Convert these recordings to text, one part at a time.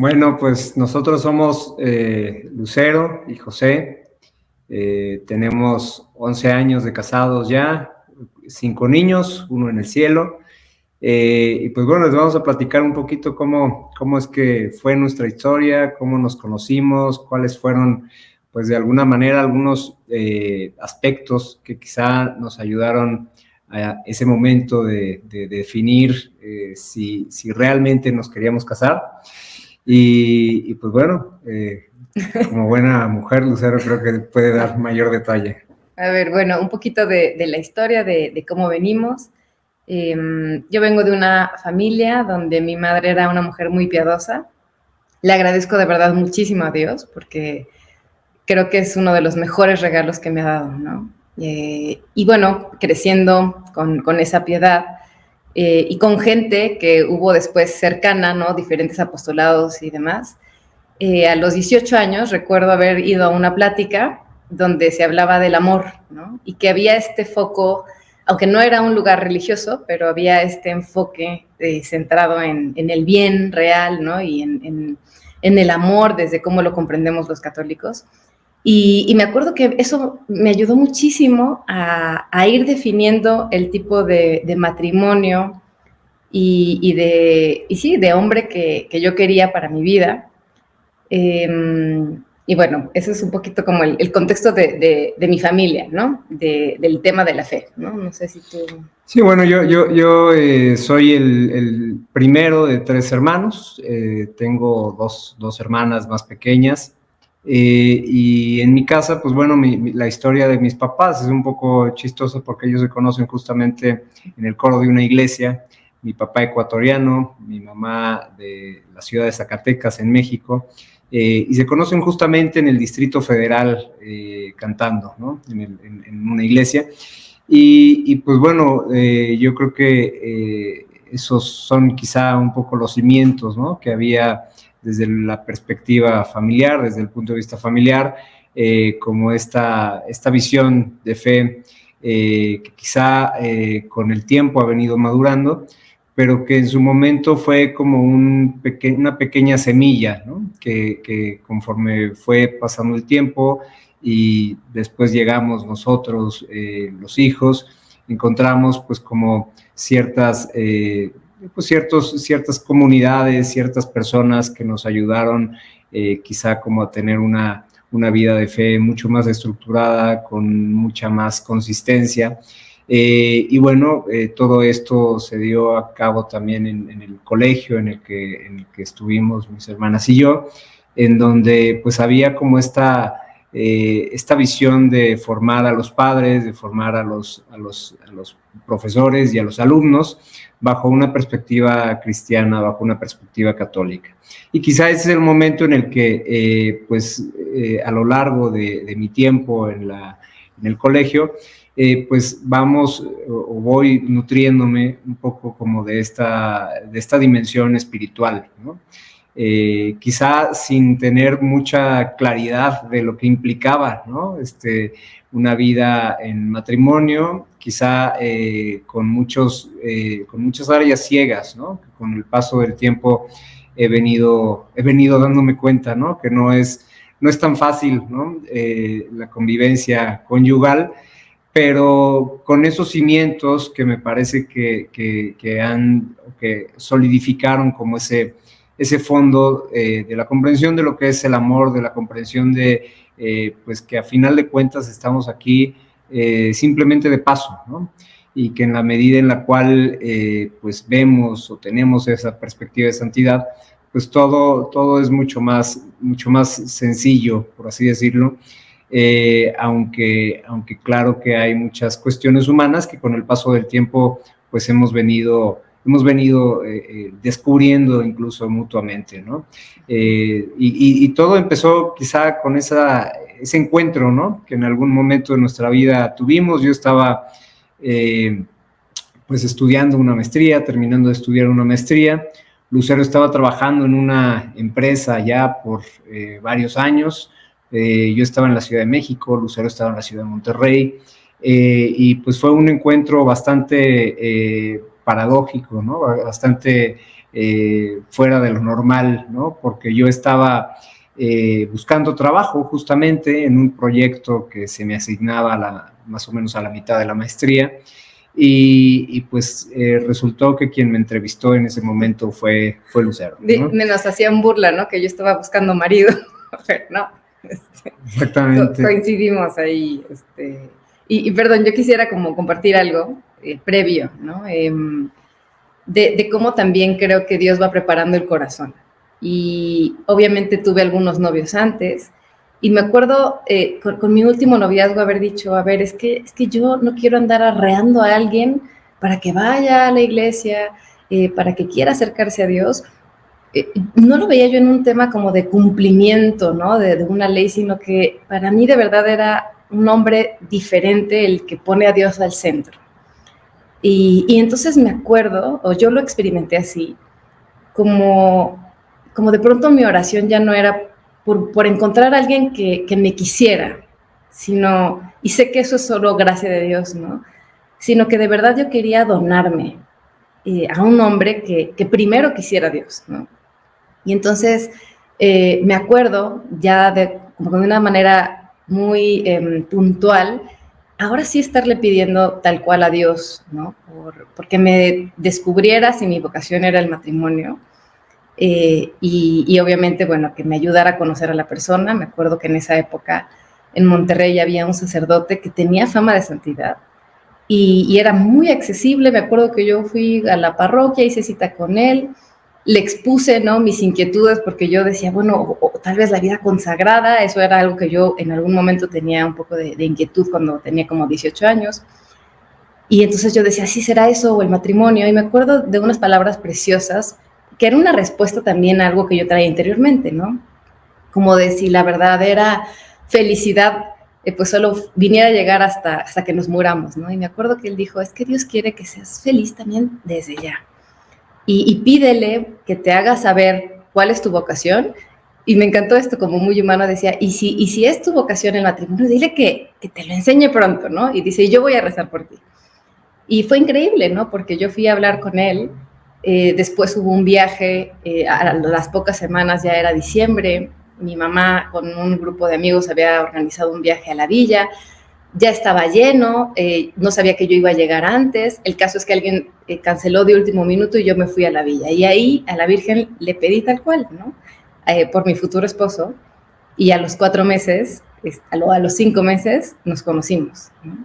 Bueno, pues nosotros somos Lucero y José. Tenemos 11 años de casados ya, 5 niños, uno en el cielo. Y pues bueno, les vamos a platicar un poquito cómo es que fue nuestra historia, cómo nos conocimos, cuáles fueron, pues de alguna manera, algunos aspectos que quizá nos ayudaron a ese momento de definir si realmente nos queríamos casar. Y pues bueno, como buena mujer, Lucero creo que puede dar mayor detalle. A ver, bueno, un poquito de la historia de cómo venimos. Yo vengo de una familia donde mi madre era una mujer muy piadosa. Le agradezco de verdad muchísimo a Dios porque creo que es uno de los mejores regalos que me ha dado, ¿no? Y bueno, creciendo con esa piedad y con gente que hubo después cercana, ¿no? Diferentes apostolados y demás. A los 18 años recuerdo haber ido a una plática donde se hablaba del amor, ¿no? Y que había este foco, aunque no era un lugar religioso, pero había este enfoque centrado en el bien real, ¿no? Y en el amor desde cómo lo comprendemos los católicos. Y me acuerdo que eso me ayudó muchísimo a ir definiendo el tipo de matrimonio y sí, de hombre que yo quería para mi vida. Y bueno, ese es un poquito como el contexto de mi familia, ¿no? Del tema de la fe, ¿no? No sé si tú... Sí, bueno, yo soy el primero de 3 hermanos. Tengo dos hermanas más pequeñas. Y en mi casa, pues bueno, la historia de mis papás es un poco chistosa porque ellos se conocen justamente en el coro de una iglesia. Mi papá ecuatoriano, mi mamá de la ciudad de Zacatecas, en México. Y se conocen justamente en el Distrito Federal cantando, ¿no? En una iglesia. Y pues bueno, yo creo que esos son quizá un poco los cimientos, ¿no? Que había desde la perspectiva familiar, desde el punto de vista familiar, como esta visión de fe que quizá con el tiempo ha venido madurando, pero que en su momento fue como una pequeña semilla, ¿no? Que conforme fue pasando el tiempo y después llegamos nosotros, los hijos, encontramos pues como ciertas comunidades, ciertas personas que nos ayudaron quizá como a tener una vida de fe mucho más estructurada, con mucha más consistencia. Y bueno, todo esto se dio a cabo también en el colegio en el que estuvimos mis hermanas y yo, en donde pues había como esta visión de formar a los padres, de formar a los profesores y a los alumnos bajo una perspectiva cristiana, bajo una perspectiva católica. Y quizá ese es el momento en el que, a lo largo de mi tiempo en el colegio, pues voy nutriéndome un poco como de esta dimensión espiritual, ¿no? Quizá sin tener mucha claridad de lo que implicaba, ¿no? Una vida en matrimonio, quizá con muchas áreas ciegas, ¿no? Con el paso del tiempo he venido dándome cuenta, ¿no? Que no es tan fácil, ¿no? La convivencia conyugal, pero con esos cimientos que me parece que solidificaron como ese fondo de la comprensión de lo que es el amor, de la comprensión de pues que a final de cuentas estamos aquí simplemente de paso, ¿no? Y que en la medida en la cual pues vemos o tenemos esa perspectiva de santidad, pues todo es mucho más sencillo, por así decirlo. Aunque claro que hay muchas cuestiones humanas que con el paso del tiempo pues hemos venido descubriendo incluso mutuamente, ¿no? Y todo empezó quizá con ese encuentro, ¿no? Que en algún momento de nuestra vida tuvimos. Yo estaba pues estudiando una maestría, terminando de estudiar una maestría. Lucero estaba trabajando en una empresa ya por varios años. Yo estaba en la Ciudad de México, Lucero estaba en la Ciudad de Monterrey, y pues fue un encuentro bastante paradójico, ¿no? Bastante fuera de lo normal, ¿no? Porque yo estaba buscando trabajo justamente en un proyecto que se me asignaba más o menos a la mitad de la maestría, y pues resultó que quien me entrevistó en ese momento fue Lucero, ¿no? Nos hacían burla, ¿no? Que yo estaba buscando marido, pero no. Exactamente. Coincidimos ahí. Y perdón, yo quisiera como compartir algo previo, ¿no? De cómo también creo que Dios va preparando el corazón. Y obviamente tuve algunos novios antes, y me acuerdo con mi último noviazgo haber dicho, a ver, es que yo no quiero andar arreando a alguien para que vaya a la iglesia, para que quiera acercarse a Dios. No lo veía yo en un tema como de cumplimiento, ¿no? De una ley, sino que para mí de verdad era un hombre diferente el que pone a Dios al centro. Y entonces me acuerdo, o yo lo experimenté así, como de pronto mi oración ya no era por encontrar a alguien que me quisiera, sino, y sé que eso es solo gracia de Dios, ¿no? Sino que de verdad yo quería donarme a un hombre que primero quisiera a Dios, ¿no? Y entonces me acuerdo ya como de una manera muy puntual, ahora sí estarle pidiendo tal cual a Dios, ¿no? Porque me descubriera si mi vocación era el matrimonio, y obviamente, bueno, que me ayudara a conocer a la persona. Me acuerdo que en esa época en Monterrey había un sacerdote que tenía fama de santidad y era muy accesible. Me acuerdo que yo fui a la parroquia, hice cita con él, le expuse, ¿no?, mis inquietudes, porque yo decía, bueno, o tal vez la vida consagrada, eso era algo que yo en algún momento tenía un poco de inquietud cuando tenía como 18 años. Y entonces yo decía, ¿sí será eso o el matrimonio? Y me acuerdo de unas palabras preciosas, que era una respuesta también a algo que yo traía interiormente, ¿no? Como de si la verdadera felicidad pues solo viniera a llegar hasta que nos muramos, ¿no? Y me acuerdo que él dijo, es que Dios quiere que seas feliz también desde ya. Y pídele que te haga saber cuál es tu vocación. Y me encantó esto, como muy humano, decía, y si es tu vocación el matrimonio, dile que te lo enseñe pronto, ¿no? Y dice, yo voy a rezar por ti. Y fue increíble, ¿no? Porque yo fui a hablar con él, después hubo un viaje, a las pocas semanas, ya era diciembre, mi mamá con un grupo de amigos había organizado un viaje a la villa, ya estaba lleno, no sabía que yo iba a llegar antes. El caso es que alguien canceló de último minuto y yo me fui a la villa. Y ahí a la Virgen le pedí tal cual, ¿no? Por mi futuro esposo. Y a los 4 meses, a los 5 meses, nos conocimos, ¿no?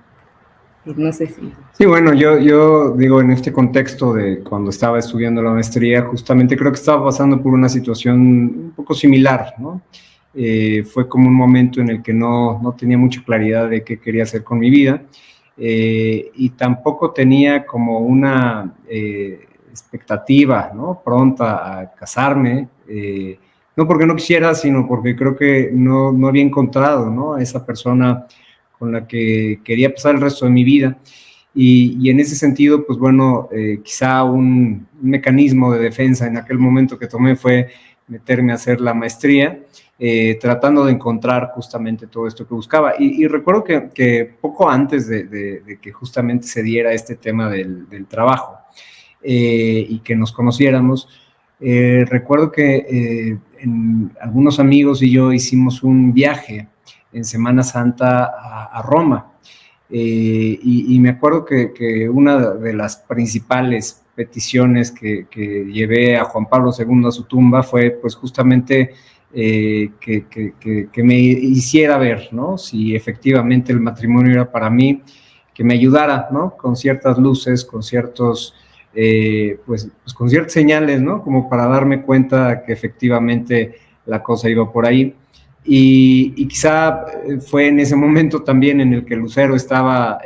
Y no sé si... Sí, bueno, yo digo, en este contexto de cuando estaba estudiando la maestría, justamente creo que estaba pasando por una situación un poco similar, ¿no? Fue como un momento en el que no tenía mucha claridad de qué quería hacer con mi vida, y tampoco tenía como una expectativa, ¿no?, pronta a casarme, no porque no quisiera, sino porque creo que no había encontrado, ¿no?, a esa persona con la que quería pasar el resto de mi vida. Y en ese sentido, pues bueno, quizá un mecanismo de defensa en aquel momento que tomé fue meterme a hacer la maestría, tratando de encontrar justamente todo esto que buscaba. Y recuerdo que poco antes de que justamente se diera este tema del trabajo y que nos conociéramos, recuerdo que algunos amigos y yo hicimos un viaje en Semana Santa a Roma. Y me acuerdo que una de las principales peticiones que llevé a Juan Pablo II a su tumba fue pues justamente que me hiciera ver, ¿no?, si efectivamente el matrimonio era para mí, que me ayudara, ¿no?, con ciertas luces, con ciertos, pues con ciertas señales, ¿no?, como para darme cuenta que efectivamente la cosa iba por ahí. Y quizá fue en ese momento también en el que Lucero estaba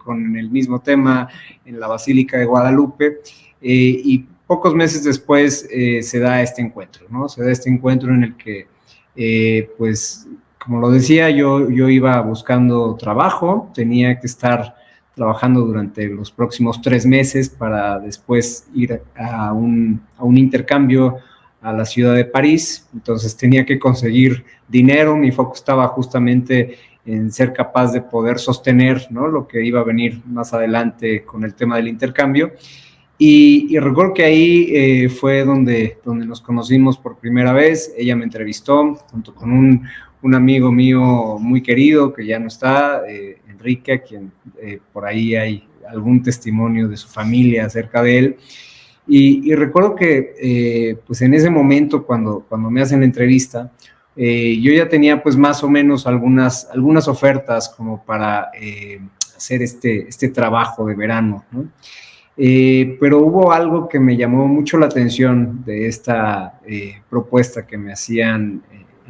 con el mismo tema en la Basílica de Guadalupe, y pocos meses después se da este encuentro, ¿no? Se da este encuentro en el que, pues, como lo decía, yo iba buscando trabajo, tenía que estar trabajando durante los próximos 3 meses para después ir a un intercambio a la ciudad de París. Entonces tenía que conseguir dinero, mi foco estaba justamente en ser capaz de poder sostener, ¿no?, lo que iba a venir más adelante con el tema del intercambio. Y recuerdo que ahí fue donde nos conocimos por primera vez. Ella me entrevistó junto con un amigo mío muy querido que ya no está, Enrique, a quien por ahí hay algún testimonio de su familia acerca de él. Y recuerdo que pues en ese momento cuando me hacen la entrevista, yo ya tenía pues más o menos algunas ofertas como para hacer este trabajo de verano, ¿no? Pero hubo algo que me llamó mucho la atención de esta propuesta que me hacían,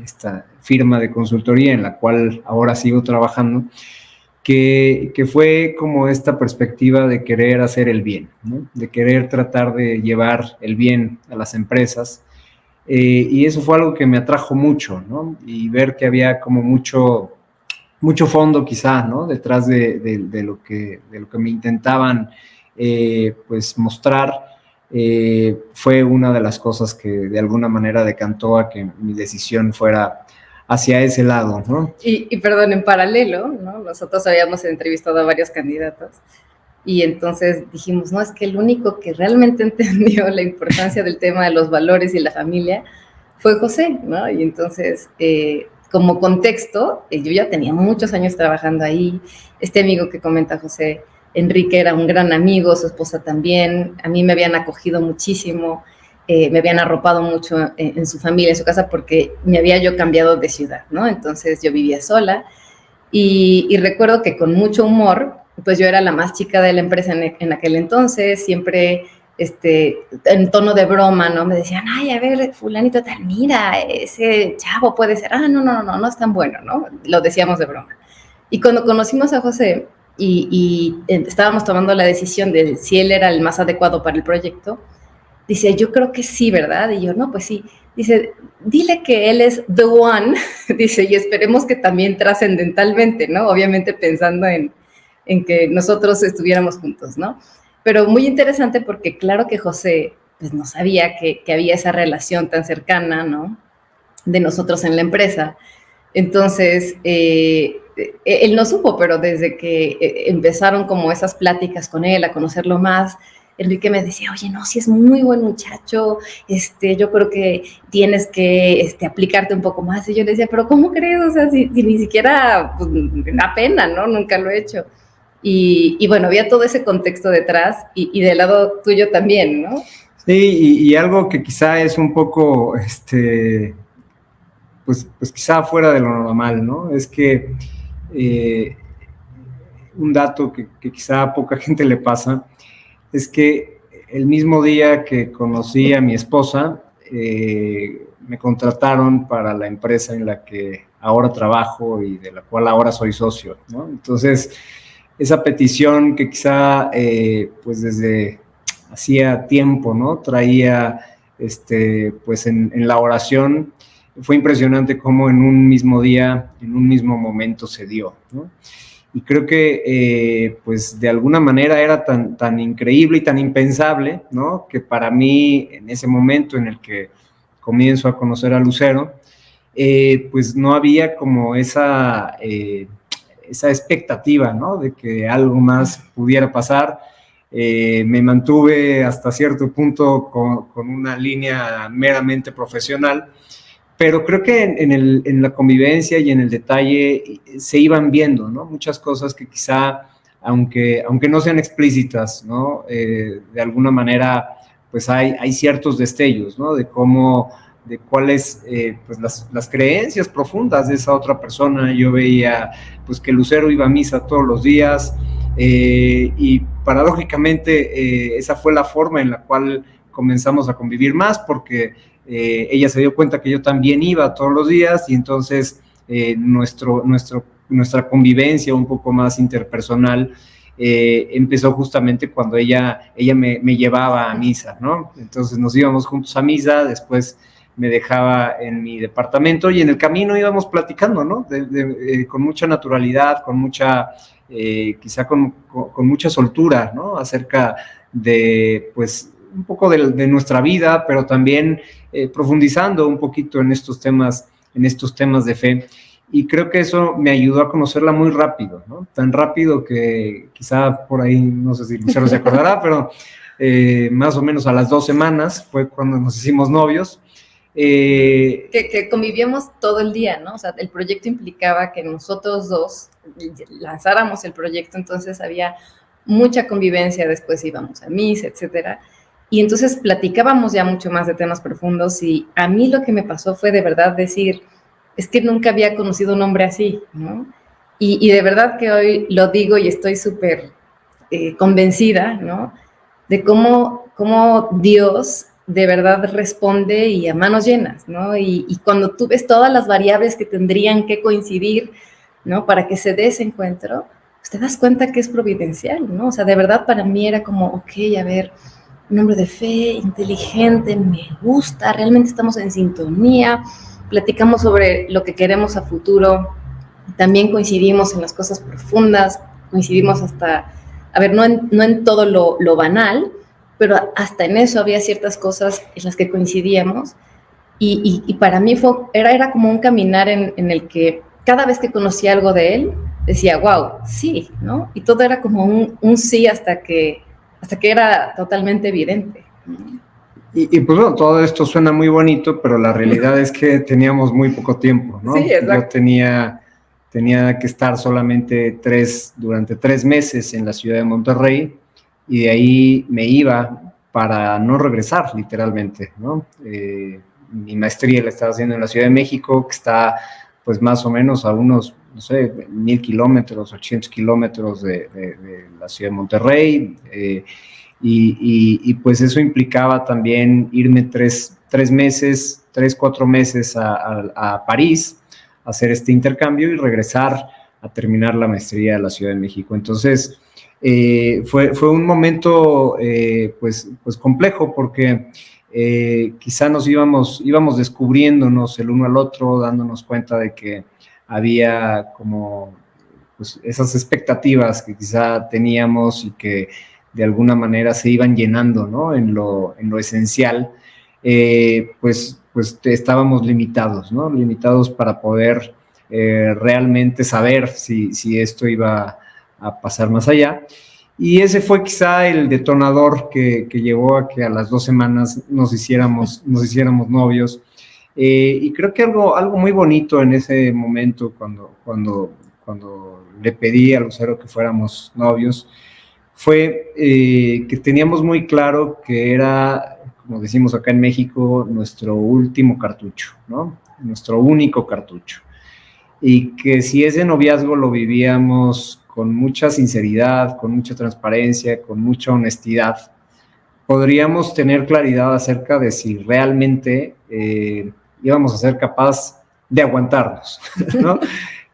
esta firma de consultoría en la cual ahora sigo trabajando, que fue como esta perspectiva de querer hacer el bien, ¿no? De querer tratar de llevar el bien a las empresas. Y eso fue algo que me atrajo mucho, ¿no? Y ver que había como mucho fondo quizá, ¿no? Detrás de lo que me intentaban pues mostrar, fue una de las cosas que de alguna manera decantó a que mi decisión fuera hacia ese lado, ¿no? Y perdón, en paralelo, ¿no? Nosotros habíamos entrevistado a varios candidatos y entonces dijimos, no, es que el único que realmente entendió la importancia del tema de los valores y la familia fue José, ¿no? Y entonces, como contexto, yo ya tenía muchos años trabajando ahí. Este amigo que comenta José, Enrique, era un gran amigo, su esposa también. A mí me habían acogido muchísimo, me habían arropado mucho en su familia, en su casa, porque me había yo cambiado de ciudad, ¿no? Entonces yo vivía sola y recuerdo que con mucho humor, pues yo era la más chica de la empresa en aquel entonces, siempre en tono de broma, ¿no? Me decían, ay, a ver, fulanito tal, mira, ese chavo puede ser, no es tan bueno, ¿no? Lo decíamos de broma. Y cuando conocimos a José y estábamos tomando la decisión de si él era el más adecuado para el proyecto, dice, yo creo que sí, ¿verdad? Y yo, no, pues sí. Dice, dile que él es the one, dice, y esperemos que también trascendentalmente, ¿no? Obviamente pensando en que nosotros estuviéramos juntos, ¿no? Pero muy interesante porque claro que José pues no sabía que había esa relación tan cercana, ¿no? De nosotros en la empresa. Entonces, él no supo, pero desde que empezaron como esas pláticas con él, a conocerlo más, Enrique me decía, oye, no, si es muy buen muchacho, yo creo que tienes que aplicarte un poco más. Y yo le decía, pero ¿cómo crees? O sea, si ni siquiera, pues, da pena, ¿no? Nunca lo he hecho. Y bueno, había todo ese contexto detrás y del lado tuyo también, ¿no? Sí, y algo que quizá es un poco, pues quizá fuera de lo normal, ¿no? Es que un dato que quizá a poca gente le pasa es que el mismo día que conocí a mi esposa, me contrataron para la empresa en la que ahora trabajo y de la cual ahora soy socio, ¿no? Entonces, esa petición que quizá, pues desde hacía tiempo, ¿no? Traía, pues en la oración, fue impresionante cómo en un mismo día, en un mismo momento se dio, ¿no? Y creo que, pues, de alguna manera era tan increíble y tan impensable, ¿no? Que para mí, en ese momento en el que comienzo a conocer a Lucero, pues no había como esa expectativa, ¿no? De que algo más pudiera pasar. Me mantuve hasta cierto punto con una línea meramente profesional, pero creo que en la convivencia y en el detalle se iban viendo, ¿no? Muchas cosas que quizá, aunque no sean explícitas, ¿no? De alguna manera, pues hay ciertos destellos, ¿no? De cuáles, pues las creencias profundas de esa otra persona. Yo veía, pues, que Lucero iba a misa todos los días, y paradójicamente esa fue la forma en la cual comenzamos a convivir más, porque ella se dio cuenta que yo también iba todos los días y entonces nuestra convivencia un poco más interpersonal empezó justamente cuando ella me llevaba a misa, ¿no? Entonces nos íbamos juntos a misa, después me dejaba en mi departamento y en el camino íbamos platicando, ¿no? Con mucha naturalidad, con mucha, quizá con mucha soltura, ¿no? Acerca de, pues, un poco de nuestra vida, pero también profundizando un poquito en estos temas de fe. Y creo que eso me ayudó a conocerla muy rápido, ¿no? Tan rápido que quizá por ahí, no sé si Lucero se acordará, pero más o menos a las 2 semanas fue cuando nos hicimos novios. Que convivíamos todo el día, ¿no? O sea, el proyecto implicaba que nosotros dos lanzáramos el proyecto, entonces había mucha convivencia, después íbamos a misa, etcétera. Y entonces platicábamos ya mucho más de temas profundos y a mí lo que me pasó fue de verdad decir, es que nunca había conocido un hombre así, ¿no? Y de verdad que hoy lo digo y estoy súper convencida, ¿no? De cómo Dios de verdad responde y a manos llenas, ¿no? Y cuando tú ves todas las variables que tendrían que coincidir, ¿no? Para que se dé ese encuentro, pues te das cuenta que es providencial, ¿no? O sea, de verdad para mí era como, ok, a ver, un hombre de fe, inteligente, me gusta, realmente estamos en sintonía, platicamos sobre lo que queremos a futuro, también coincidimos en las cosas profundas, coincidimos hasta, a ver, no en todo lo banal, pero hasta en eso había ciertas cosas en las que coincidíamos y para mí era como un caminar en el que cada vez que conocía algo de él, decía, wow, sí, ¿no? Y todo era como un sí hasta que era totalmente evidente. Y pues bueno, todo esto suena muy bonito, pero la realidad es que teníamos muy poco tiempo, ¿no? Sí, exacto. Yo tenía que estar solamente durante 3 meses en la ciudad de Monterrey y de ahí me iba para no regresar, literalmente, ¿no? Mi maestría la estaba haciendo en la Ciudad de México, que está pues más o menos a unos, no sé, 1,000 kilómetros, 800 kilómetros de la ciudad de Monterrey, y pues eso implicaba también irme 4 meses a París, a hacer este intercambio y regresar a terminar la maestría de la Ciudad de México. Entonces, fue un momento pues complejo porque quizá nos íbamos descubriéndonos el uno al otro, dándonos cuenta de que había como pues, esas expectativas que quizá teníamos y que de alguna manera se iban llenando, ¿no? En lo esencial, pues estábamos limitados, ¿no? Limitados para poder realmente saber si esto iba a pasar más allá. Y ese fue quizá el detonador que llevó a que a las 2 semanas nos hiciéramos novios. Y creo que algo muy bonito en ese momento, cuando le pedí a Lucero que fuéramos novios, fue que teníamos muy claro que era, como decimos acá en México, nuestro último cartucho, ¿no? Nuestro único cartucho. Y que si ese noviazgo lo vivíamos con mucha sinceridad, con mucha transparencia, con mucha honestidad, podríamos tener claridad acerca de si realmente íbamos a ser capaz de aguantarnos, ¿no?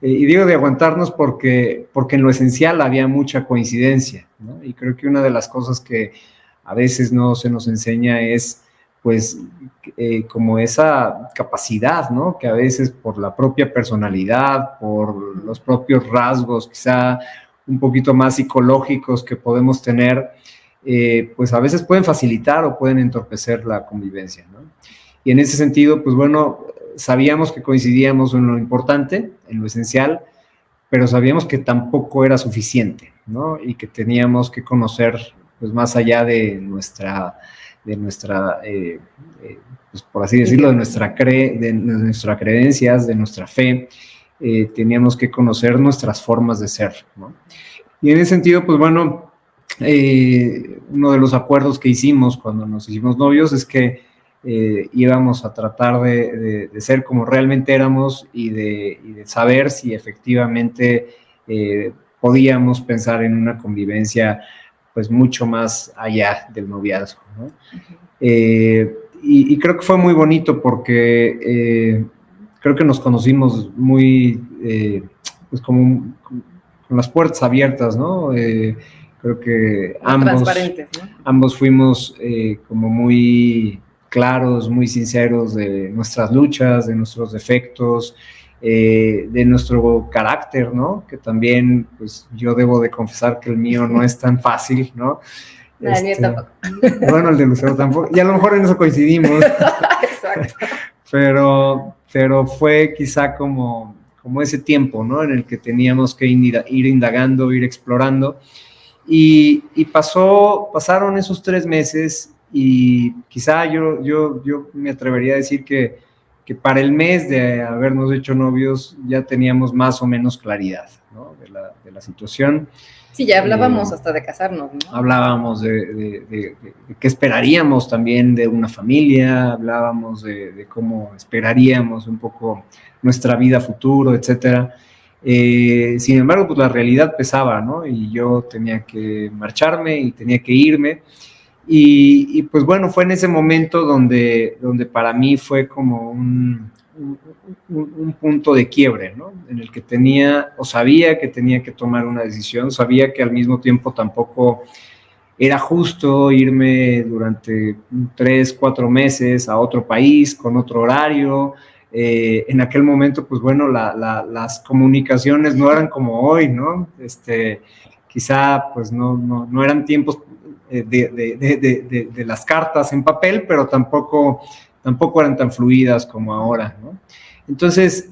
Y digo de aguantarnos porque en lo esencial había mucha coincidencia, ¿no? Y creo que una de las cosas que a veces no se nos enseña es, pues, como esa capacidad, ¿no? Que a veces por la propia personalidad, por los propios rasgos, quizá un poquito más psicológicos que podemos tener, pues a veces pueden facilitar o pueden entorpecer la convivencia, ¿no? Y en ese sentido, pues bueno, sabíamos que coincidíamos en lo importante, en lo esencial, pero sabíamos que tampoco era suficiente, ¿no? Y que teníamos que conocer, pues más allá de nuestra pues por así decirlo, de nuestras creencias, de nuestra fe, teníamos que conocer nuestras formas de ser, ¿no? Y en ese sentido, pues bueno, uno de los acuerdos que hicimos cuando nos hicimos novios es que íbamos a tratar de ser como realmente éramos y de saber si efectivamente podíamos pensar en una convivencia pues mucho más allá del noviazgo, ¿no? Y creo que fue muy bonito porque creo que nos conocimos muy pues como con las puertas abiertas, ¿no? Creo que ambos fuimos como muy claros, muy sinceros de nuestras luchas, de nuestros defectos, de nuestro carácter, ¿no? Que también, pues yo debo de confesar que el mío no es tan fácil, ¿no? El mío tampoco. Bueno, el de Lucero tampoco. Y a lo mejor en eso coincidimos. Exacto. Pero fue quizá como ese tiempo, ¿no? En el que teníamos que ir indagando, ir explorando. Y pasaron esos 3 meses y quizá yo me atrevería a decir que para el mes de habernos hecho novios ya teníamos más o menos claridad, ¿no? de la situación. Sí, ya hablábamos hasta de casarnos, ¿no? Hablábamos de qué esperaríamos también de una familia, hablábamos de cómo esperaríamos un poco nuestra vida futuro, etcétera. Sin embargo, pues la realidad pesaba, ¿no? Y yo tenía que marcharme y tenía que irme. Y pues bueno, fue en ese momento donde para mí fue como un punto de quiebre, ¿no? En el que tenía o sabía que tenía que tomar una decisión, sabía que al mismo tiempo tampoco era justo irme durante 3, 4 meses a otro país con otro horario. En aquel momento, pues bueno, las comunicaciones no eran como hoy, ¿no? Quizá pues no eran tiempos de las cartas en papel, pero tampoco eran tan fluidas como ahora, ¿no? Entonces,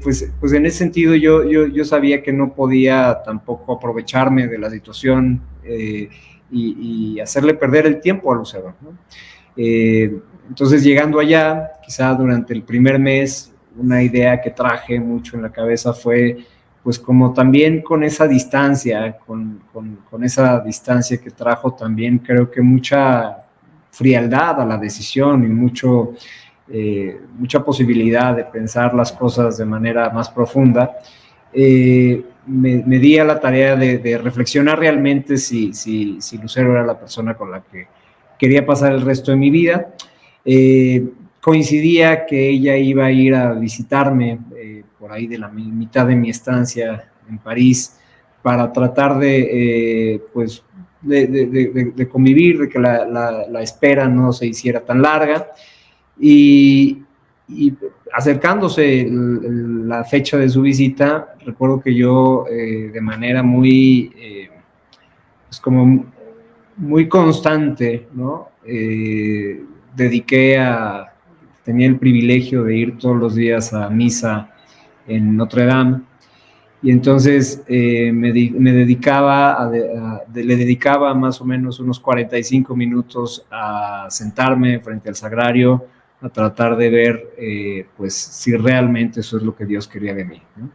pues en ese sentido yo sabía que no podía tampoco aprovecharme de la situación y hacerle perder el tiempo a Lucero, ¿no? Entonces, llegando allá, quizá durante el primer mes, una idea que traje mucho en la cabeza fue, pues como también con esa distancia, con esa distancia que trajo también creo que mucha frialdad a la decisión y mucha posibilidad de pensar las cosas de manera más profunda. Me di a la tarea de reflexionar realmente si Lucero era la persona con la que quería pasar el resto de mi vida. Coincidía que ella iba a ir a visitarme por ahí de la mitad de mi estancia en París para tratar de convivir, de que la espera no se hiciera tan larga. Y acercándose la fecha de su visita, recuerdo que yo de manera muy, pues como muy constante, ¿no? Tenía el privilegio de ir todos los días a misa en Notre Dame, y entonces le dedicaba más o menos unos 45 minutos a sentarme frente al sagrario, a tratar de ver pues si realmente eso es lo que Dios quería de mí, ¿no?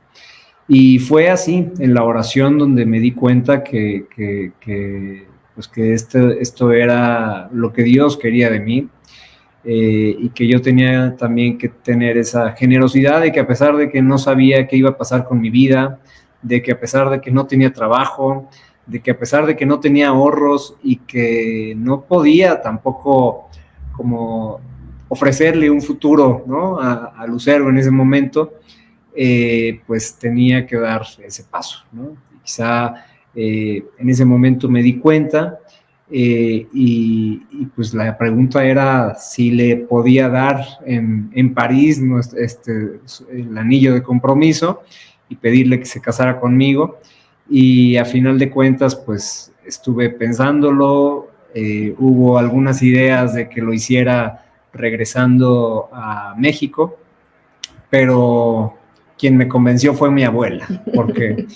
Y fue así, en la oración, donde me di cuenta pues que esto era lo que Dios quería de mí, y que yo tenía también que tener esa generosidad de que a pesar de que no sabía qué iba a pasar con mi vida, de que a pesar de que no tenía trabajo, de que a pesar de que no tenía ahorros y que no podía tampoco como ofrecerle un futuro, ¿no? a Lucero en ese momento, pues tenía que dar ese paso, ¿no? Quizá en ese momento me di cuenta, y pues la pregunta era si le podía dar en París el anillo de compromiso y pedirle que se casara conmigo. Y a final de cuentas, pues estuve pensándolo, hubo algunas ideas de que lo hiciera regresando a México, pero quien me convenció fue mi abuela, porque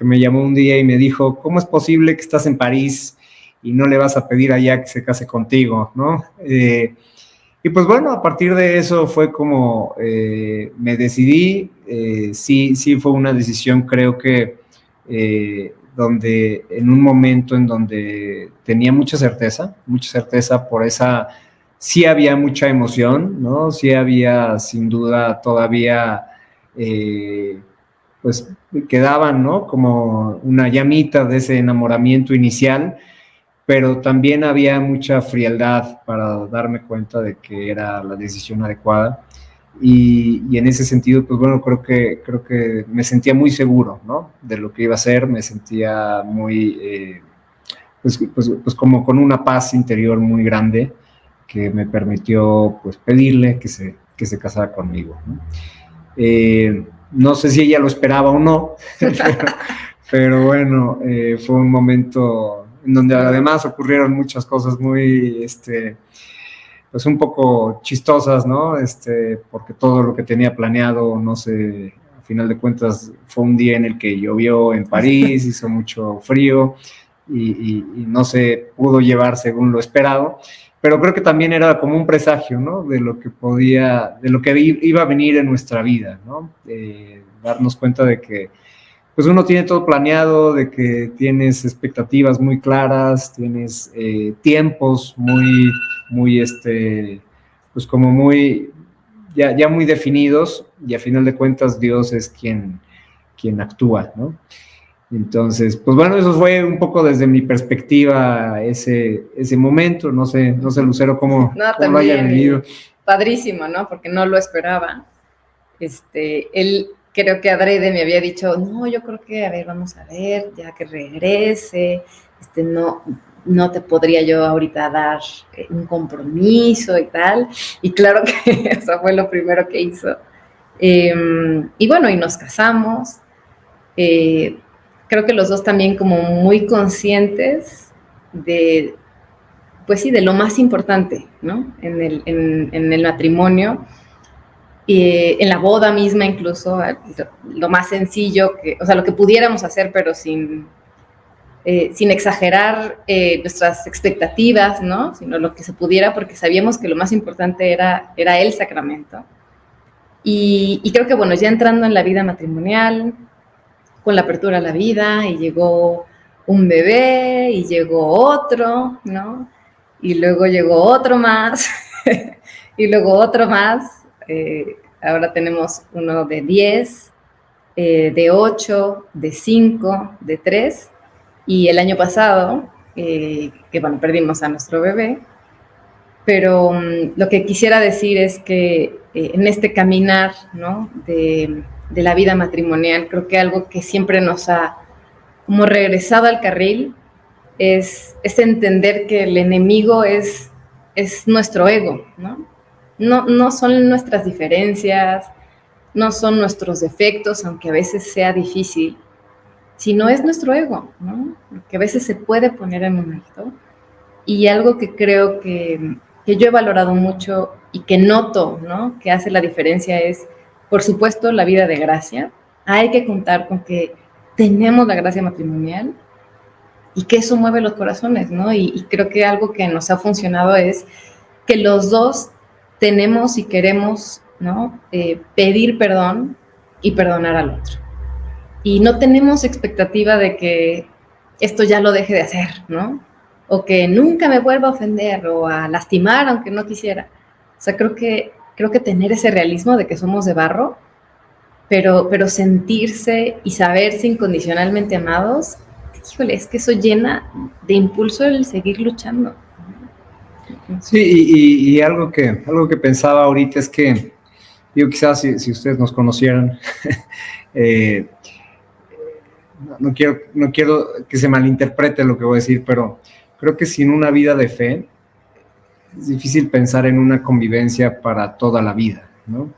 me llamó un día y me dijo, ¿cómo es posible que estás en París y no le vas a pedir allá que se case contigo, ¿no? Y pues bueno, a partir de eso fue como me decidí. Sí fue una decisión, creo que donde en un momento en donde tenía mucha certeza por esa, sí había mucha emoción, ¿no? Sí había sin duda todavía, pues quedaban, ¿no? Como una llamita de ese enamoramiento inicial, pero también había mucha frialdad para darme cuenta de que era la decisión adecuada. Y en ese sentido, pues bueno, creo que me sentía muy seguro, ¿no? De lo que iba a hacer, me sentía muy, pues como con una paz interior muy grande que me permitió pues pedirle que se casara conmigo, ¿no? No sé si ella lo esperaba o no, pero bueno, fue un momento en donde además ocurrieron muchas cosas muy, pues un poco chistosas, ¿no? Porque todo lo que tenía planeado, no sé, a final de cuentas fue un día en el que llovió en París, hizo mucho frío, y no se pudo llevar según lo esperado, pero creo que también era como un presagio, ¿no? De lo que iba a venir en nuestra vida, ¿no? Darnos cuenta de que pues uno tiene todo planeado, de que tienes expectativas muy claras, tienes tiempos muy, pues como muy, ya muy definidos, y a final de cuentas Dios es quien actúa, ¿no? Entonces, pues bueno, eso fue un poco desde mi perspectiva ese momento, no sé Lucero, cómo lo haya vivido. Padrísimo, ¿no? Porque no lo esperaba. Él creo que adrede me había dicho, no, yo creo que, a ver, vamos a ver, ya que regrese, no te podría yo ahorita dar un compromiso y tal. Y claro que eso fue lo primero que hizo. Y bueno, y nos casamos. Creo que los dos también como muy conscientes de, pues sí, de lo más importante, ¿no? En el matrimonio. En la boda misma incluso, lo más sencillo, o sea, lo que pudiéramos hacer, pero sin exagerar nuestras expectativas, ¿no? Sino lo que se pudiera, porque sabíamos que lo más importante era el sacramento. Y creo que, bueno, ya entrando en la vida matrimonial, con la apertura a la vida, y llegó un bebé, y llegó otro, ¿no? Y luego llegó otro más, y luego otro más. Ahora tenemos uno de 10, de 8, de 5, de 3, y el año pasado, que bueno, perdimos a nuestro bebé, pero lo que quisiera decir es que en este caminar, ¿no? de la vida matrimonial, creo que algo que siempre nos ha como regresado al carril es entender que el enemigo es nuestro ego, ¿no? No son nuestras diferencias, no son nuestros defectos, aunque a veces sea difícil, sino es nuestro ego, ¿no? Que a veces se puede poner en un alto. Y algo que creo que yo he valorado mucho y que noto, ¿no? Que hace la diferencia es, por supuesto, la vida de gracia. Hay que contar con que tenemos la gracia matrimonial y que eso mueve los corazones, ¿no? Y creo que algo que nos ha funcionado es que los dos tenemos y queremos, ¿no? Pedir perdón y perdonar al otro. Y no tenemos expectativa de que esto ya lo deje de hacer, ¿no? O que nunca me vuelva a ofender o a lastimar aunque no quisiera. O sea, creo que tener ese realismo de que somos de barro, pero sentirse y saberse incondicionalmente amados, híjole, es que eso llena de impulso el seguir luchando. Sí, y algo que pensaba ahorita es que, digo, quizás si ustedes nos conocieran, no quiero que se malinterprete lo que voy a decir, pero creo que sin una vida de fe es difícil pensar en una convivencia para toda la vida, ¿no?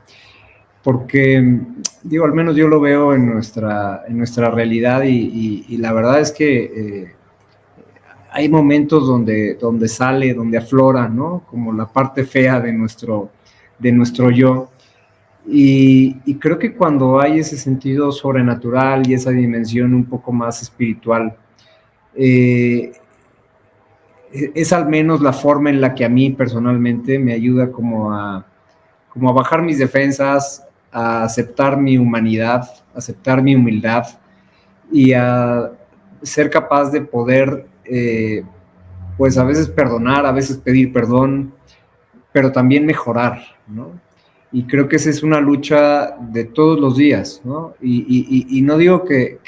Porque, digo, al menos yo lo veo en nuestra realidad y la verdad es que hay momentos donde sale, donde aflora, ¿no? Como la parte fea de nuestro yo. Y creo que cuando hay ese sentido sobrenatural y esa dimensión un poco más espiritual, es al menos la forma en la que a mí personalmente me ayuda como a bajar mis defensas, a aceptar mi humanidad, a aceptar mi humildad y a ser capaz de poder, pues a veces perdonar, a veces pedir perdón, pero también mejorar, ¿no? Y creo que esa es una lucha de todos los días, ¿no? Y no digo que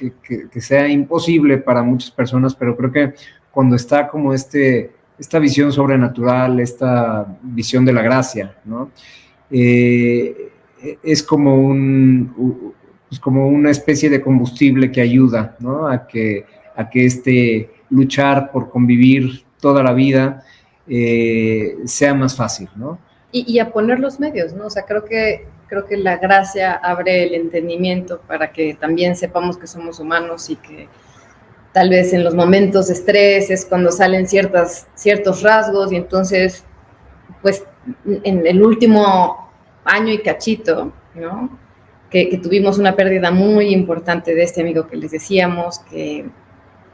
sea imposible para muchas personas, pero creo que cuando está como esta visión sobrenatural, esta visión de la gracia, ¿no? Es como como una especie de combustible que ayuda, ¿no? A que luchar por convivir toda la vida sea más fácil, ¿no? Y a poner los medios, ¿no? O sea, creo que la gracia abre el entendimiento para que también sepamos que somos humanos y que tal vez en los momentos de estrés es cuando salen ciertos rasgos y entonces, pues, en el último año y cachito, ¿no? Que tuvimos una pérdida muy importante de este amigo que les decíamos, que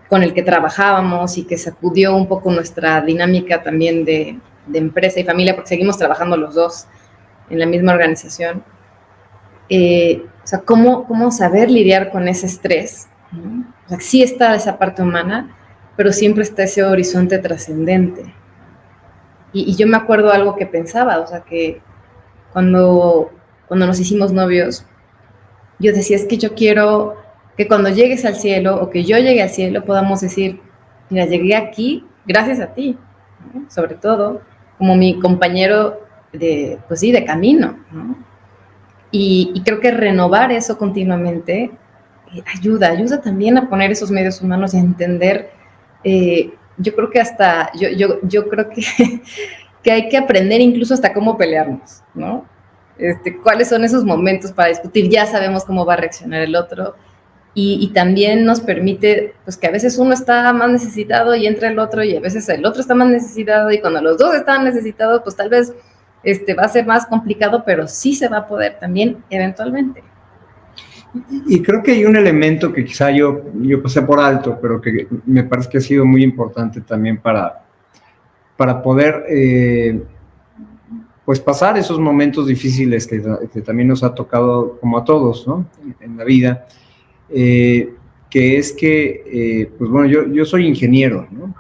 con el que trabajábamos y que sacudió un poco nuestra dinámica también de empresa y familia, porque seguimos trabajando los dos en la misma organización. O sea, ¿cómo saber lidiar con ese estrés, ¿no? O sea, sí está esa parte humana, pero siempre está ese horizonte trascendente. Y yo me acuerdo algo que pensaba, o sea, que cuando nos hicimos novios, yo decía, es que yo quiero que cuando llegues al cielo o que yo llegue al cielo podamos decir, mira, llegué aquí gracias a ti, ¿no? Sobre todo como mi compañero pues sí, de camino, ¿no? Y creo que renovar eso continuamente ayuda también a poner esos medios humanos y a entender, yo creo que hasta, yo creo que hay que aprender incluso hasta cómo pelearnos, ¿no? Cuáles son esos momentos para discutir, ya sabemos cómo va a reaccionar el otro, y también nos permite, pues que a veces uno está más necesitado y entra el otro, y a veces el otro está más necesitado, y cuando los dos están necesitados, pues tal vez va a ser más complicado, pero sí se va a poder también eventualmente. Y creo que hay un elemento que quizá yo pasé por alto, pero que me parece que ha sido muy importante también para poder pues pasar esos momentos difíciles que también nos ha tocado como a todos, ¿no? En la vida, que es que, pues bueno, yo soy ingeniero, ¿no?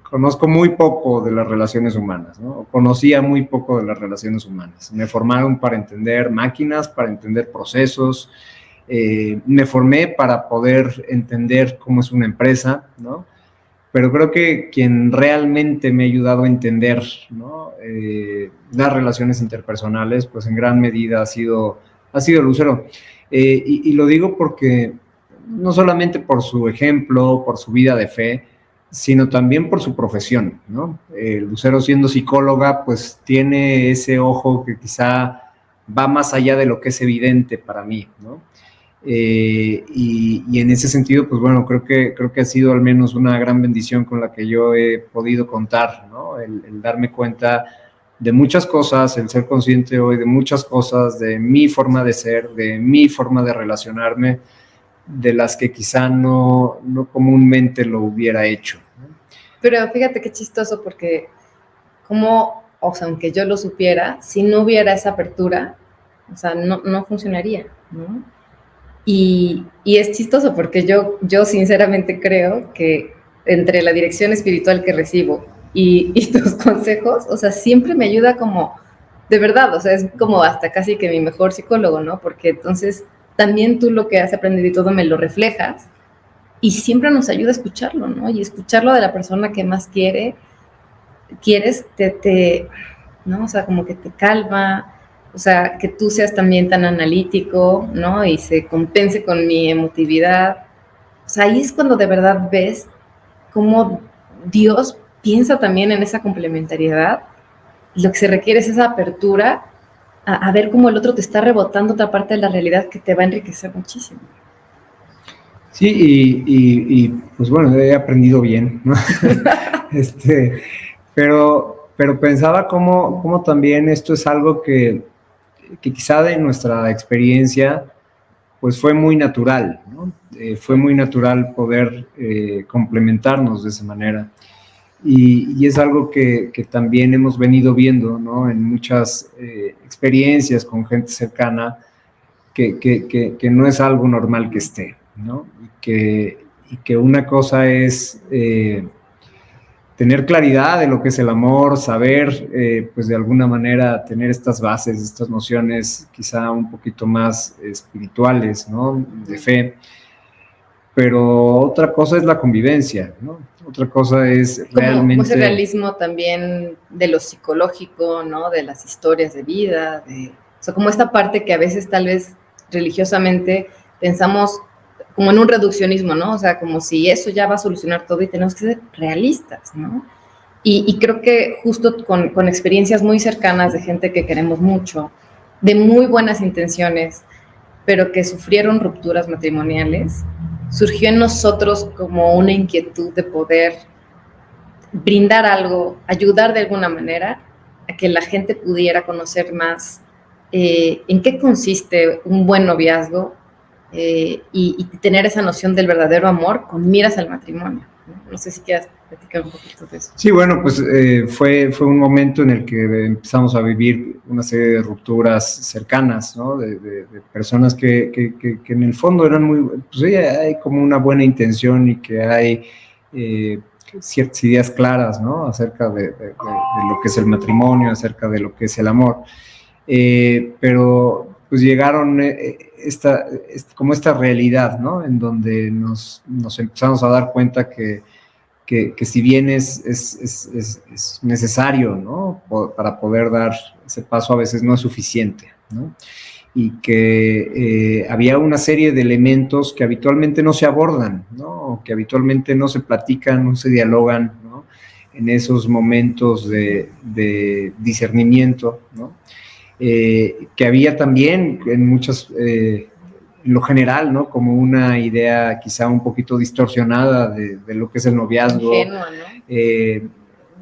Conozco muy poco de las relaciones humanas, ¿no? Conocía muy poco de las relaciones humanas. Me formaron para entender máquinas, para entender procesos, me formé para poder entender cómo es una empresa, ¿no? Pero creo que quien realmente me ha ayudado a entender, ¿no? Las relaciones interpersonales, pues en gran medida ha sido Lucero. Y lo digo porque no solamente por su ejemplo, por su vida de fe, sino también por su profesión, ¿no? Lucero, siendo psicóloga, pues tiene ese ojo que quizá va más allá de lo que es evidente para mí, ¿no? Y en ese sentido, pues bueno, creo que ha sido al menos una gran bendición con la que yo he podido contar, ¿no? El darme cuenta de muchas cosas, el ser consciente hoy de muchas cosas, de mi forma de ser, de mi forma de relacionarme, de las que quizá no comúnmente lo hubiera hecho, ¿no? Pero fíjate qué chistoso, porque o sea, aunque yo lo supiera, si no hubiera esa apertura, o sea, no funcionaría, ¿no? Y es chistoso porque yo sinceramente creo que entre la dirección espiritual que recibo y tus consejos, o sea, siempre me ayuda como, de verdad, o sea, es como hasta casi que mi mejor psicólogo, ¿no? Porque entonces también tú lo que has aprendido y todo me lo reflejas, y siempre nos ayuda a escucharlo, ¿no? Y escucharlo de la persona que más quieres, ¿no? O sea, como que te calma, o sea, que tú seas también tan analítico, ¿no? Y se compense con mi emotividad. O sea, ahí es cuando de verdad ves cómo Dios piensa también en esa complementariedad. Y lo que se requiere es esa apertura a ver cómo el otro te está rebotando otra parte de la realidad que te va a enriquecer muchísimo. Sí, y pues bueno, he aprendido bien, ¿no? Pero pensaba cómo también esto es algo que quizá de nuestra experiencia pues fue muy natural, ¿no? Fue muy natural poder complementarnos de esa manera. Y es algo que también hemos venido viendo, ¿no? En muchas experiencias con gente cercana, que no es algo normal que esté, ¿no? Y que una cosa es tener claridad de lo que es el amor, saber, pues de alguna manera tener estas bases, estas nociones quizá un poquito más espirituales, ¿no? De fe. Pero otra cosa es la convivencia, ¿no? Otra cosa es realmente... Como ese realismo también de lo psicológico, ¿no? De las historias de vida, o sea, como esta parte que a veces tal vez religiosamente pensamos como en un reduccionismo, ¿no? O sea, como si eso ya va a solucionar todo y tenemos que ser realistas, ¿no? Y creo que justo con experiencias muy cercanas de gente que queremos mucho, de muy buenas intenciones, pero que sufrieron rupturas matrimoniales, surgió en nosotros como una inquietud de poder brindar algo, ayudar de alguna manera a que la gente pudiera conocer más en qué consiste un buen noviazgo, y tener esa noción del verdadero amor con miras al matrimonio. No sé si quieras platicar un poquito de eso. Sí, bueno, pues fue un momento en el que empezamos a vivir una serie de rupturas cercanas, ¿no? De personas que en el fondo eran muy, pues sí, hay como una buena intención y que hay ciertas ideas claras, ¿no? Acerca de lo que es el matrimonio, acerca de lo que es el amor. Pero pues llegaron como esta realidad, ¿no? En donde nos empezamos a dar cuenta que si bien es necesario, ¿no? Para poder dar ese paso, a veces no es suficiente, ¿no? Y que había una serie de elementos que habitualmente no se abordan, ¿no? O que habitualmente no se platican, no se dialogan, ¿no? En esos momentos de discernimiento, ¿no? Que había también en muchas, en lo general, ¿no? Como una idea quizá un poquito distorsionada de lo que es el noviazgo. Ingenua,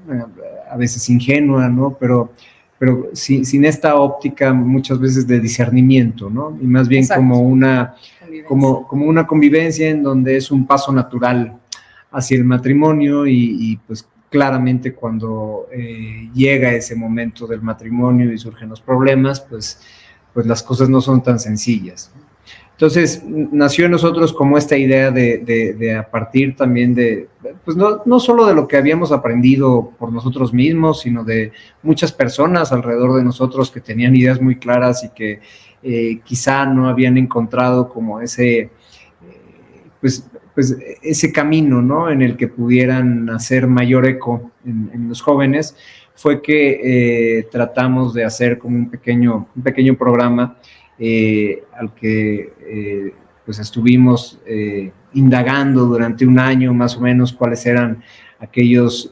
¿no? A veces ingenua, ¿no? Pero sin esta óptica muchas veces de discernimiento, ¿no? Y más bien como una convivencia en donde es un paso natural hacia el matrimonio y pues claramente cuando llega ese momento del matrimonio y surgen los problemas, pues las cosas no son tan sencillas. Entonces, nació en nosotros como esta idea de a partir también de, pues no solo de lo que habíamos aprendido por nosotros mismos, sino de muchas personas alrededor de nosotros que tenían ideas muy claras y que quizá no habían encontrado como ese, pues ese camino, ¿no? En el que pudieran hacer mayor eco en los jóvenes, fue que tratamos de hacer como un pequeño programa al que pues estuvimos indagando durante un año más o menos cuáles eran aquellos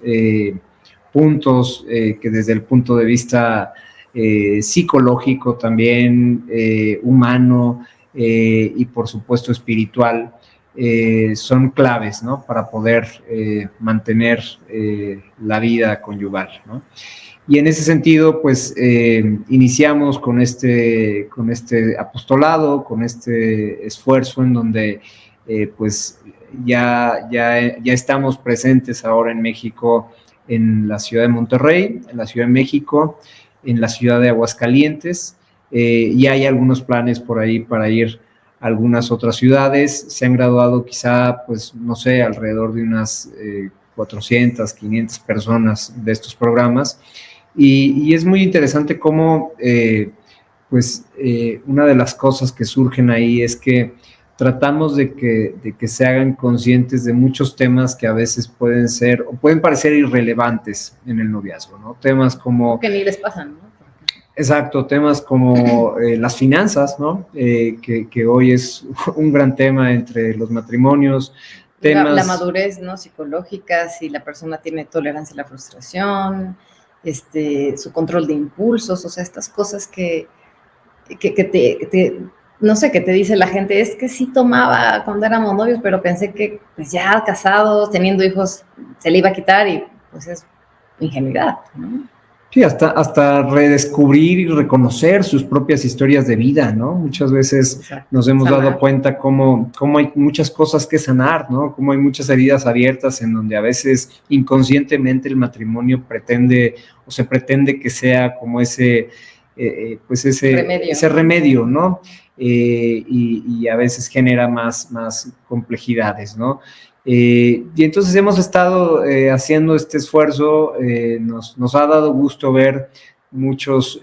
puntos que desde el punto de vista psicológico también, humano y por supuesto espiritual, son claves, ¿no? Para poder mantener la vida conyugal, ¿no? Y en ese sentido, pues, iniciamos con este apostolado, con este esfuerzo en donde, pues, ya estamos presentes ahora en México, en la ciudad de Monterrey, en la Ciudad de México, en la ciudad de Aguascalientes, y hay algunos planes por ahí para ir a algunas otras ciudades. Se han graduado quizá, pues, no sé, alrededor de unas 400, 500 personas de estos programas. Y es muy interesante cómo, una de las cosas que surgen ahí es que tratamos de que se hagan conscientes de muchos temas que a veces pueden ser o pueden parecer irrelevantes en el noviazgo, ¿no? Temas como... Que ni les pasan, ¿no? Exacto, temas como las finanzas, ¿no? Que hoy es un gran tema entre los matrimonios. Temas... La madurez, ¿no? Psicológica, si la persona tiene tolerancia a la frustración, su control de impulsos, o sea, estas cosas que no sé, que te dice la gente, es que sí tomaba cuando éramos novios, pero pensé que pues ya casados, teniendo hijos, se le iba a quitar y pues es ingenuidad, ¿no? Sí, hasta redescubrir y reconocer sus propias historias de vida, ¿no? Muchas veces nos hemos dado cuenta cómo hay muchas cosas que sanar, ¿no? Cómo hay muchas heridas abiertas en donde a veces inconscientemente el matrimonio se pretende que sea como ese remedio, ¿no? Y a veces genera más complejidades, ¿no? Y entonces hemos estado haciendo este esfuerzo, nos ha dado gusto ver muchos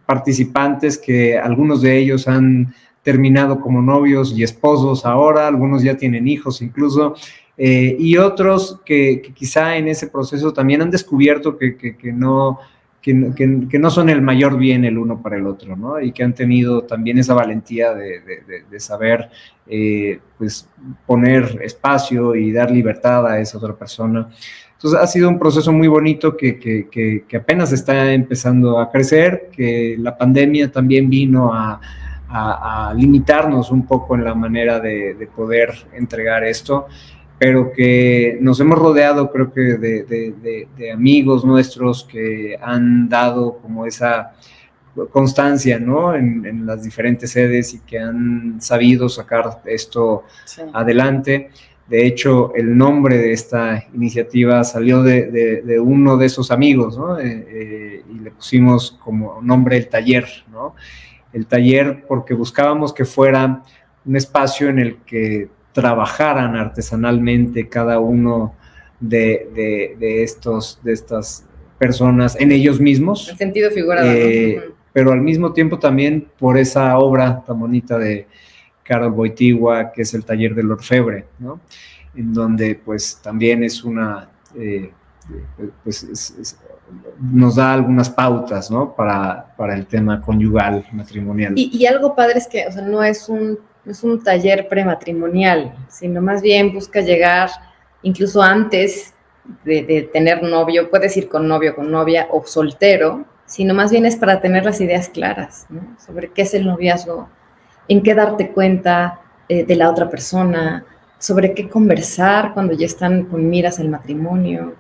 participantes que algunos de ellos han terminado como novios y esposos ahora, algunos ya tienen hijos incluso, y otros que quizá en ese proceso también han descubierto que no son el mayor bien el uno para el otro, ¿no? Y que han tenido también esa valentía de saber, pues, poner espacio y dar libertad a esa otra persona. Entonces, ha sido un proceso muy bonito que apenas está empezando a crecer, que la pandemia también vino a limitarnos un poco en la manera de poder entregar esto, pero que nos hemos rodeado, creo que de amigos nuestros que han dado como constancia, ¿no? En las diferentes sedes y que han sabido sacar esto adelante. De hecho, el nombre de esta iniciativa salió de uno de esos amigos, ¿no? Y le pusimos como nombre el taller, ¿no? El taller porque buscábamos que fuera un espacio en el que trabajaran artesanalmente cada uno de estas personas en ellos mismos. En sentido figurado, ¿no? Pero al mismo tiempo también por esa obra tan bonita de Karol Wojtyła, que es el taller del orfebre, ¿no? En donde pues también es una, nos da algunas pautas, ¿no? Para el tema conyugal, matrimonial. Y algo padre es que, o sea, no es un taller prematrimonial, sino más bien busca llegar incluso antes de tener novio, puedes ir con novio, con novia o soltero, sino más bien es para tener las ideas claras, ¿no? Sobre qué es el noviazgo, en qué darte cuenta de la otra persona, sobre qué conversar cuando ya están con miras al matrimonio,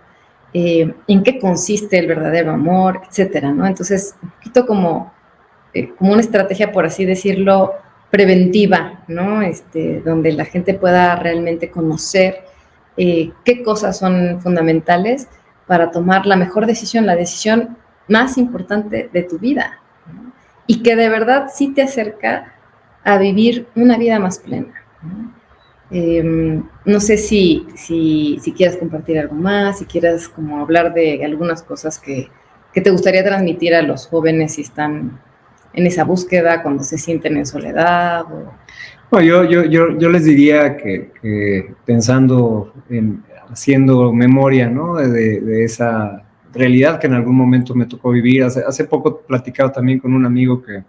en qué consiste el verdadero amor, etcétera, ¿no? Entonces, un poquito como una estrategia, por así decirlo, preventiva, ¿no? Donde la gente pueda realmente conocer qué cosas son fundamentales para tomar la mejor decisión, la decisión más importante de tu vida, ¿no? Y que de verdad sí te acerca a vivir una vida más plena, ¿no? No sé si quieras compartir algo más, si quieras como hablar de algunas cosas que te gustaría transmitir a los jóvenes si están en esa búsqueda, cuando se sienten en soledad. No, yo les diría que pensando haciendo memoria, ¿no? de esa realidad que en algún momento me tocó vivir. Hace poco platicaba también con un amigo que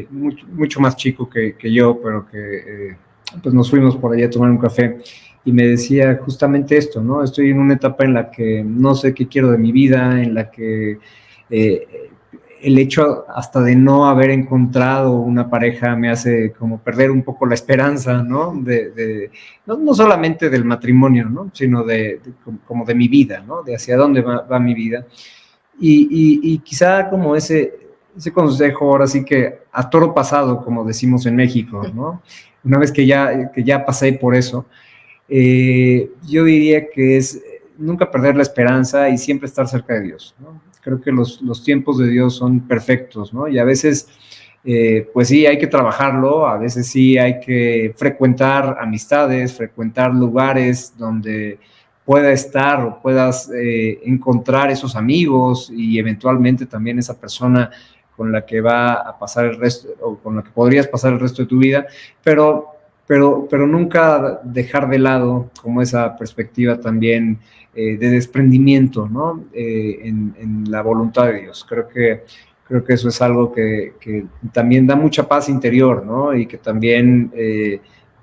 mucho más chico que yo, pero que pues nos fuimos por allá a tomar un café y me decía justamente esto, ¿no? Estoy en una etapa en la que no sé qué quiero de mi vida, en la que el hecho hasta de no haber encontrado una pareja me hace como perder un poco la esperanza, ¿no? No solamente del matrimonio, ¿no? Sino como de mi vida, ¿no? De hacia dónde va mi vida. Y quizá como ese consejo, ahora sí que a toro pasado, como decimos en México, ¿no? Una vez que ya pasé por eso, yo diría que es nunca perder la esperanza y siempre estar cerca de Dios, ¿no? Creo que los tiempos de Dios son perfectos, ¿no? Y a veces, pues sí, hay que trabajarlo, a veces sí hay que frecuentar amistades, frecuentar lugares donde pueda estar o puedas encontrar esos amigos y eventualmente también esa persona con la que va a pasar el resto, o con la que podrías pasar el resto de tu vida, pero nunca dejar de lado como esa perspectiva también de desprendimiento, ¿no? En la voluntad de Dios. Creo que eso es algo que también da mucha paz interior, ¿no? Y que también,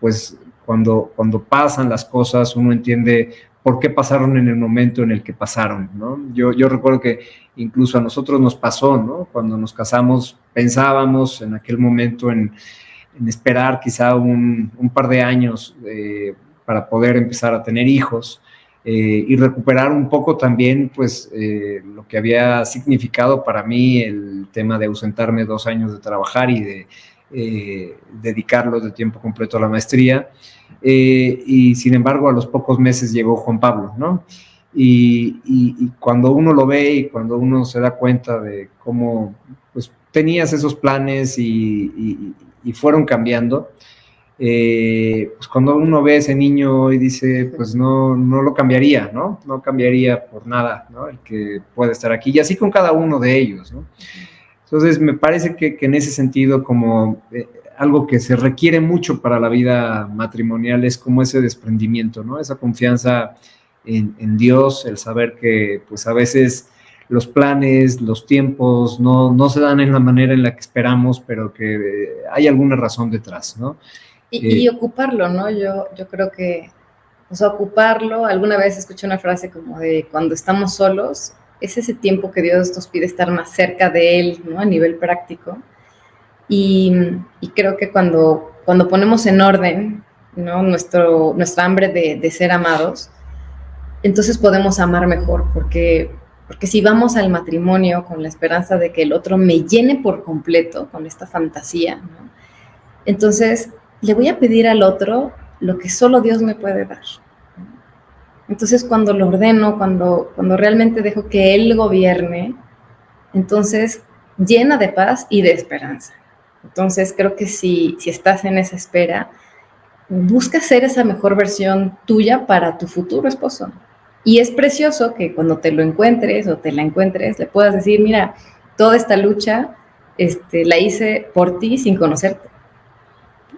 pues, cuando pasan las cosas, uno entiende por qué pasaron en el momento en el que pasaron, ¿no? Yo recuerdo que incluso a nosotros nos pasó, ¿no? Cuando nos casamos, pensábamos en aquel momento en esperar quizá un par de años para poder empezar a tener hijos y recuperar un poco también pues lo que había significado para mí el tema de ausentarme 2 años de trabajar y de dedicarlos de tiempo completo a la maestría y sin embargo a los pocos meses llegó Juan Pablo, ¿no? Y cuando uno lo ve y cuando uno se da cuenta de cómo pues tenías esos planes y fueron cambiando, pues cuando uno ve a ese niño y dice, pues no lo cambiaría, ¿no? No cambiaría por nada, ¿no? El que puede estar aquí, y así con cada uno de ellos, ¿no? Entonces, me parece que en ese sentido, como algo que se requiere mucho para la vida matrimonial es como ese desprendimiento, ¿no? Esa confianza en Dios, el saber que, pues a veces los planes, los tiempos no se dan en la manera en la que esperamos, pero que hay alguna razón detrás, ¿no? Y ocuparlo, ¿no? Yo creo que, o sea, ocuparlo, alguna vez escuché una frase como de cuando estamos solos, es ese tiempo que Dios nos pide estar más cerca de Él, ¿no? A nivel práctico. Y creo que cuando ponemos en orden, ¿no? Nuestra hambre de ser amados, entonces podemos amar mejor, porque Porque si vamos al matrimonio con la esperanza de que el otro me llene por completo con esta fantasía, ¿no? Entonces le voy a pedir al otro lo que solo Dios me puede dar. Entonces cuando lo ordeno, cuando realmente dejo que Él gobierne, entonces llena de paz y de esperanza. Entonces creo que si estás en esa espera, busca ser esa mejor versión tuya para tu futuro esposo. Y es precioso que cuando te lo encuentres o te la encuentres, le puedas decir, mira, toda esta lucha la hice por ti sin conocerte.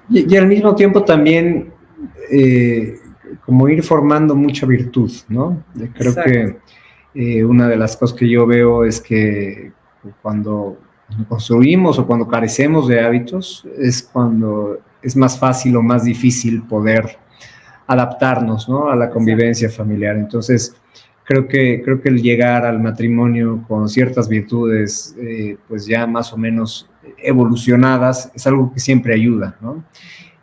Y al mismo tiempo también como ir formando mucha virtud, ¿no? Creo Exacto. que una de las cosas que yo veo es que cuando construimos o cuando carecemos de hábitos es cuando es más fácil o más difícil poder adaptarnos, ¿no? A la convivencia familiar. Entonces, creo que el llegar al matrimonio con ciertas virtudes, pues ya más o menos evolucionadas, es algo que siempre ayuda, ¿no?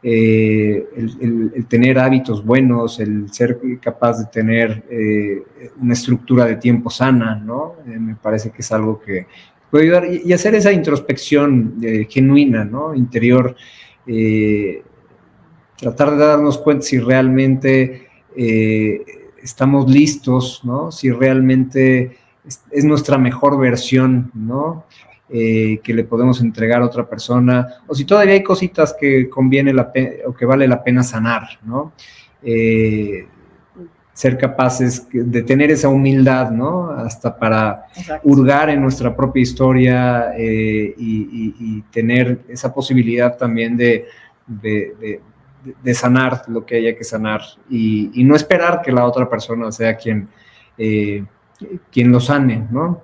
El tener hábitos buenos, el ser capaz de tener una estructura de tiempo sana, ¿no? Me parece que es algo que puede ayudar y hacer esa introspección genuina, ¿no? Interior, tratar de darnos cuenta si realmente estamos listos, ¿no? Si realmente es nuestra mejor versión, ¿no? Que le podemos entregar a otra persona, o si todavía hay cositas que conviene o que vale la pena sanar, ¿no? Ser capaces de tener esa humildad, ¿no? Hasta para hurgar en nuestra propia historia y tener esa posibilidad también de sanar lo que haya que sanar y no esperar que la otra persona sea quien lo sane, ¿no?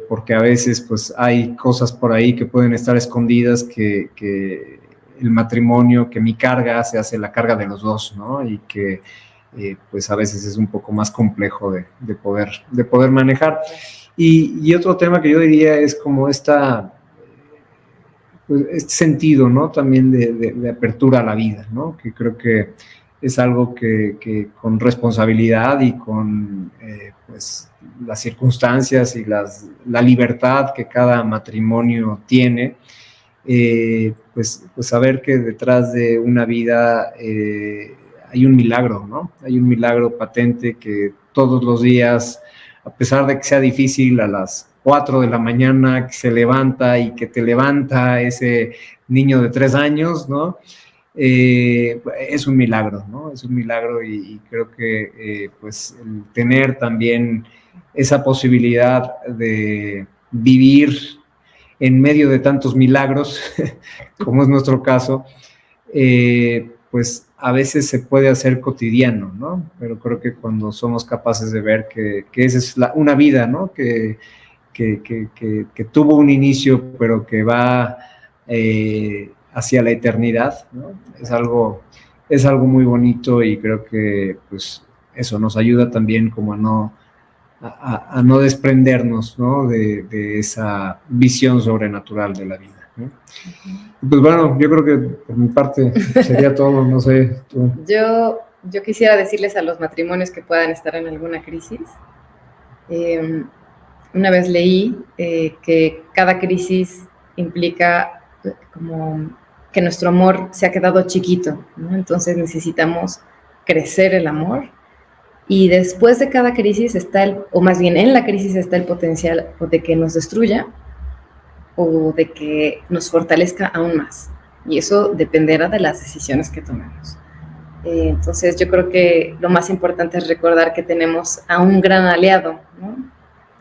Porque a veces pues hay cosas por ahí que pueden estar escondidas que el matrimonio, que mi carga se hace la carga de los dos, ¿no? Y que pues a veces es un poco más complejo de poder manejar. Y otro tema que yo diría es como este sentido, ¿no? También de apertura a la vida, ¿no? Que creo que es algo que con responsabilidad y con pues las circunstancias y la libertad que cada matrimonio tiene, pues saber que detrás de una vida hay un milagro, ¿no? Hay un milagro patente que todos los días, a pesar de que sea difícil, a las 4 de la mañana que se levanta y que te levanta ese niño de 3 años, ¿no? Es un milagro, ¿no? Es un milagro y creo que pues el tener también esa posibilidad de vivir en medio de tantos milagros, como es nuestro caso, pues a veces se puede hacer cotidiano, ¿no? Pero creo que cuando somos capaces de ver que esa es una vida, ¿no? Que tuvo un inicio, pero que va hacia la eternidad, ¿no? Es algo muy bonito y creo que pues eso nos ayuda también como a no desprendernos, ¿no? de esa visión sobrenatural de la vida, ¿no? Pues bueno, yo creo que por mi parte sería todo, no sé, tú. Yo quisiera decirles a los matrimonios que puedan estar en alguna crisis. Una vez leí que cada crisis implica como que nuestro amor se ha quedado chiquito, ¿no? Entonces necesitamos crecer el amor. Y después de cada crisis o más bien en la crisis está el potencial o de que nos destruya o de que nos fortalezca aún más. Y eso dependerá de las decisiones que tomemos. Entonces yo creo que lo más importante es recordar que tenemos a un gran aliado, ¿no?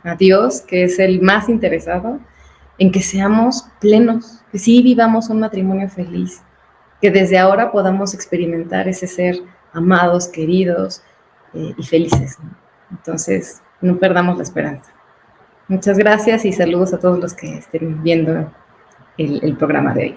A Dios, que es el más interesado en que seamos plenos, que sí vivamos un matrimonio feliz, que desde ahora podamos experimentar ese ser amados, queridos y felices, ¿no? Entonces, no perdamos la esperanza. Muchas gracias y saludos a todos los que estén viendo el programa de hoy.